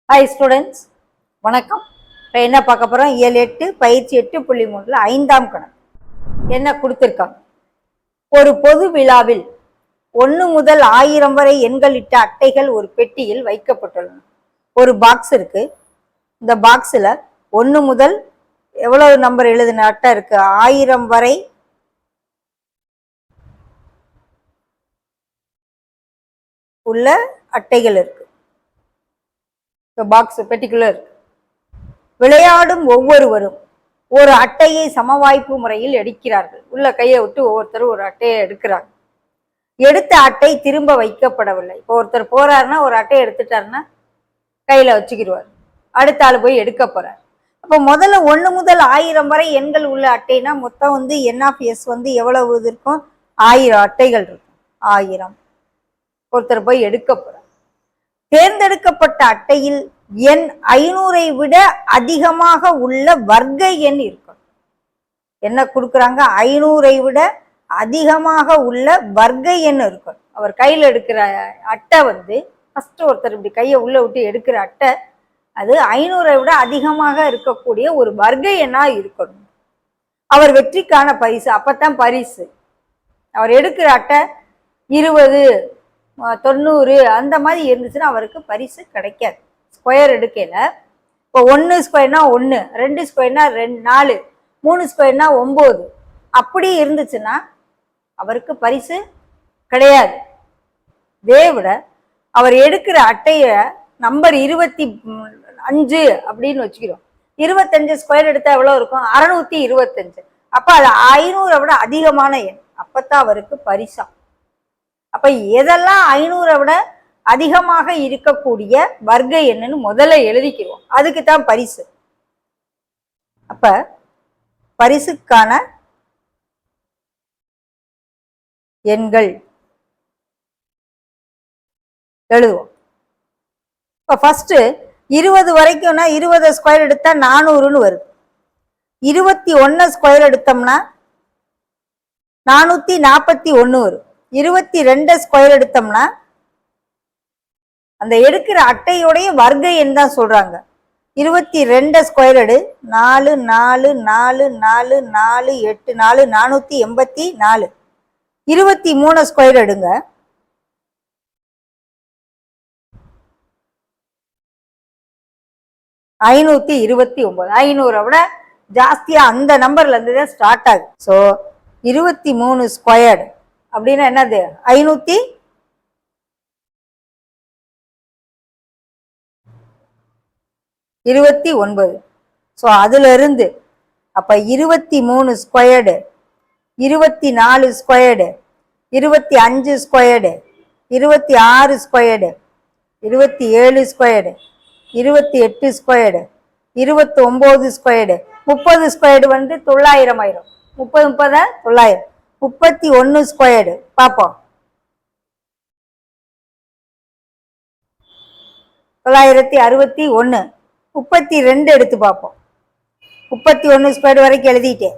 Hi students, வணக்கம். இப்போ என்ன பார்க்க போகிறோம்? இயல் 8 பயிற்சி 8.3 ஐந்தாம் கணக்கு. என்ன கொடுத்துருக்காங்க? ஒரு பொது விழாவில் 1 முதல் 1000 வரை எண்களிட்ட அட்டைகள் ஒரு பெட்டியில் வைக்கப்பட்டுள்ளன. ஒரு பாக்ஸ் இருக்கு. இந்த பாக்ஸில் 1 முதல் எவ்வளவு நம்பர் எழுதின அட்டை இருக்கு? 1000 வரை உள்ள அட்டைகள் இருக்கு. பாக்ஸ் பெட்டிக்குள்ள இருக்கு. விளையாடும் ஒவ்வொருவரும் ஒரு அட்டையை சமவாய்ப்பு முறையில் எடுக்கிறார்கள். உள்ள கையை விட்டு ஒவ்வொருத்தரும் ஒரு அட்டையை எடுக்கிறாங்க. எடுத்த அட்டை திரும்ப வைக்கப்படவில்லை. இப்போ ஒருத்தர் போறாருன்னா ஒரு அட்டையை எடுத்துட்டாருன்னா கையில வச்சுக்கிடுவார். அடுத்த ஆள் போய் எடுக்க போறார். அப்போ முதல்ல 1 முதல் 1000 வரை எண்கள் உள்ள அட்டைனா மொத்தம் N(S) எவ்வளவு இருக்கும்? 1000 அட்டைகள் இருக்கும். 1000 ஒருத்தர் போய் எடுக்க போறார். தேர்ந்தெடுக்கப்பட்ட அட்டையில் எண் 500 விட அதிகமாக உள்ள வர்க்க எண் இருக்கும். என்ன கொடுக்குறாங்க? 500 விட அதிகமாக உள்ள வர்க்க எண் இருக்கும். அவர் கையில் எடுக்கிற அட்டை ஃபர்ஸ்ட் ஒருத்தர் இப்படி கையை உள்ள விட்டு எடுக்கிற அட்டை அது 500 விட அதிகமாக இருக்கக்கூடிய ஒரு வர்க்க எண்ணா இருக்கணும். அவர் வெற்றிக்கான பரிசு. அப்பத்தான் பரிசு. அவர் எடுக்கிற அட்டை 20, 90 அந்த மாதிரி இருந்துச்சுன்னா அவருக்கு பரிசு கிடைக்காது. ஸ்கொயர் எடுக்கல. இப்போ 1 ஸ்கொயர்னா 1, 2 ஸ்கொயர்னா 4, 3 ஸ்கொயர்னா 9 அப்படி இருந்துச்சுன்னா அவருக்கு பரிசு கிடையாது. இதே விட அவர் எடுக்கிற அட்டைய நம்பர் 25 அப்படின்னு வச்சுக்கிறோம். 25 ஸ்கொயர் எடுத்தா எவ்வளவு இருக்கும்? 625. அப்ப அது 500 விட அதிகமான எண். அப்பத்தான் அவருக்கு பரிசா. அப்ப எதெல்லாம் 500 விட அதிகமாக இருக்கக்கூடிய வர்க்க எண்ணுன்னு முதல்ல எழுதிக்கிறோம். அதுக்கு தான் பரிசு. அப்ப பரிசுக்கான எண்கள் எழுதுவோம். இப்ப ஃபர்ஸ்ட் 20 வரைக்கும்னா 20 ஸ்கொயர் எடுத்தா 400ன்னு வருது. 21 ஸ்கொயர் எடுத்தோம்னா 441 வரும். 22 ஸ்கொயர் எடுத்தோம்னா அந்த எடுக்கிற அட்டையோடைய வர்க்க எண் தான் சொல்றாங்க. 22 ஸ்கொயர் எடு. 4 4 4 4 4 8 4 484. 23 ஸ்கொயர் எடுங்க. 529. 500 விட ஜாஸ்தியா அந்த நம்பர்ல இருந்து தான் ஸ்டார்ட் ஆகுது. ஸோ 23 ஸ்கொயர்டு அப்படின்னா என்னது? 529. ஸோ அதுல இருந்து அப்ப 23 squared, 24 squared, 25 squared, 26 squared, 27 squared, 28 squared, 29 squared, 30 squared 900 ஆயிரும். 30 900. 31 ஸ்கொயர்டு பார்ப்போம். 961. 32 எடுத்து பார்ப்போம். 31 ஸ்கொயர் வரைக்கும் எழுதிட்டேன்.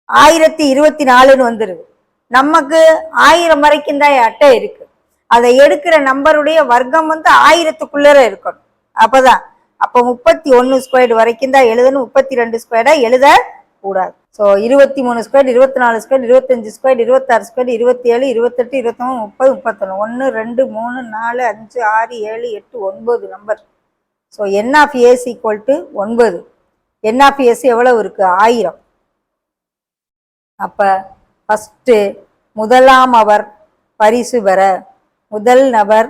1024ன்னு வந்துருது. நமக்கு 1000 வரைக்கும் தான் அட்டை இருக்கு. அதை எடுக்கிற நம்பருடைய வர்க்கம் 1000க்குள்ள இருக்கணும். அப்பதான் அப்போ 31 ஸ்கொயர் வரைக்கும் தான் எழுதணும். 32 ஸ்கொயர்டா எழுத கூடாது. So 23 square, 24 square, 25 square, 26 square, 27, 28, 29, 30, 31. 1 2 3 4 5 6 7 8 9 number. So N(S) = 9. N(S) எவ்வளவு இருக்கு? 1000. அப்ப ஃபர்ஸ்ட் முதலாம் அவர் பரிசு பெற, முதல் நபர்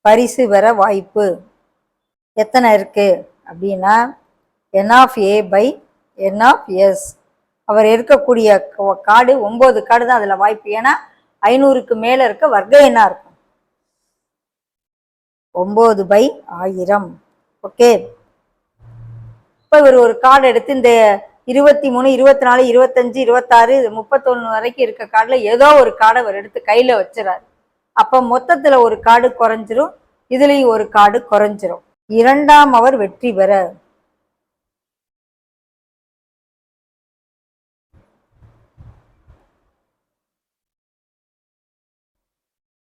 பரிசு பெற வாய்ப்பு எத்தனை இருக்கு அப்படின்னா N(A)/N(S). அவர் இருக்கக்கூடிய கார்டு 9 கார்டு தான் அதுல வாய்ப்பு. ஏன்னா 500க்கு மேல இருக்க வர்க்க எண்ணா இருக்கும். 9/1000. ஓகே. இப்ப இவர் ஒரு கார்டு எடுத்து இந்த 23, 24, 25, 26, 31 வரைக்கும் இருக்க கார்டுல ஏதோ ஒரு கார்டை அவர் எடுத்து கையில வச்சுறாரு. அப்ப மொத்தத்துல ஒரு கார்டு குறைஞ்சிரும். இதுலயும் ஒரு கார்டு குறைஞ்சிரும். இரண்டாம் அவர் வெற்றி பெற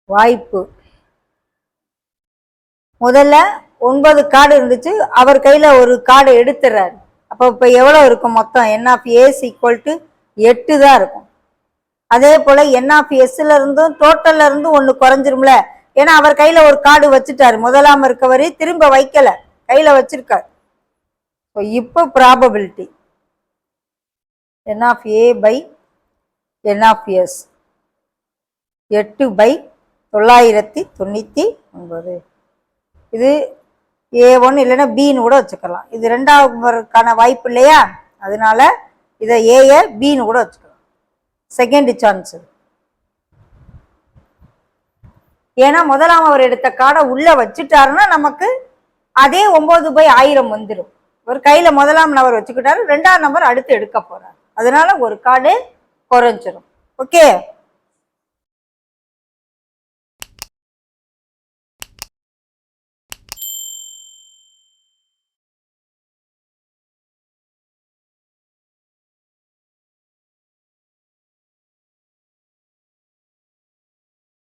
வாய்ப்பு. முதல்ல 9 கார்டு இருந்துச்சு, அவர் கையில ஒரு கார்டு எடுத்துறாரு. அப்போ இப்போ எவ்வளோ இருக்கும் மொத்தம்? என் ஆஃப் ஏஸ் ஈக்குவல் டு 8 தான் இருக்கும். அதே போல என் ஆஃப் எஸ்ல இருந்தும் டோட்டல்ல இருந்தும் ஒன்று குறைஞ்சிரும்ல. ஏன்னா அவர் கையில ஒரு கார்டு வச்சுட்டாரு, முதலாம் இருக்கவரை திரும்ப வைக்கல, கையில வச்சிருக்காரு. இப்போ probability N of A by N of S 8/999. இது A1 இல்லைன்னா பின்னு கூட வச்சுக்கலாம். இது 2வது வாய்ப்பு இல்லையா, அதனால இதை ஏயை பின்னு கூட வச்சுக்கலாம், செகண்ட் சான்ஸ். ஏன்னா முதலாம் அவர் எடுத்த கார்டை உள்ள வச்சுட்டாருன்னா நமக்கு அதே 9/1000 வந்துடும். ஒரு கையில முதலாம் நபர் வச்சுக்கிட்டாரு, 2ஆம் நம்பர் அடுத்து எடுக்க போறாரு, அதனால ஒரு கார்டு குறைஞ்சிரும். ஓகே.